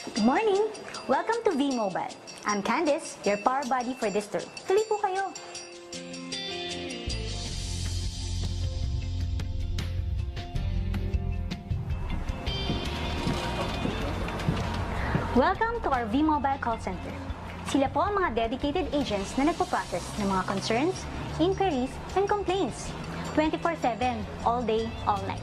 Good morning! Welcome to V-Mobile. I'm Candice, your power buddy for this term. Tuloy po kayo! Welcome to our V-Mobile call center. Sila po ang mga dedicated agents na nagpo-process ng mga concerns, inquiries, and complaints. 24/7, all day, all night.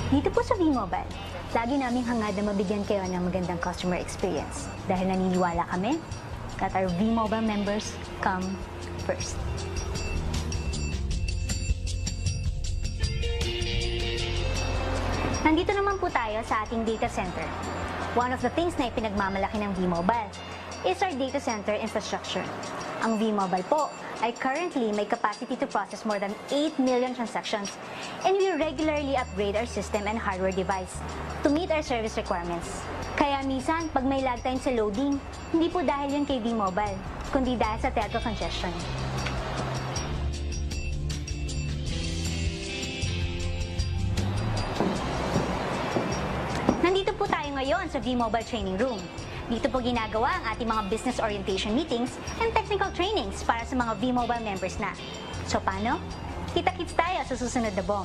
Dito po sa V-Mobile, lagi naming hangad na mabigyan kayo ng magandang customer experience dahil naniniwala kami that our V-Mobile members come first. Nandito naman po tayo sa ating data center. One of the things na ipinagmamalaki ng V-Mobile is our data center infrastructure. Ang V-Mobile po ay currently may capacity to process more than 8 million transactions, and we regularly upgrade our system and hardware device to meet our service requirements. Kaya minsan, pag may lag time sa loading, hindi po dahil yun kay V-Mobile, kundi dahil sa telco congestion. Nandito po tayo ngayon sa V-Mobile Training Room. Dito po ginagawa ang ating mga business orientation meetings and technical trainings para sa mga V-Mobile members na. So paano? Kita-kits tayo sa susunod na BOM.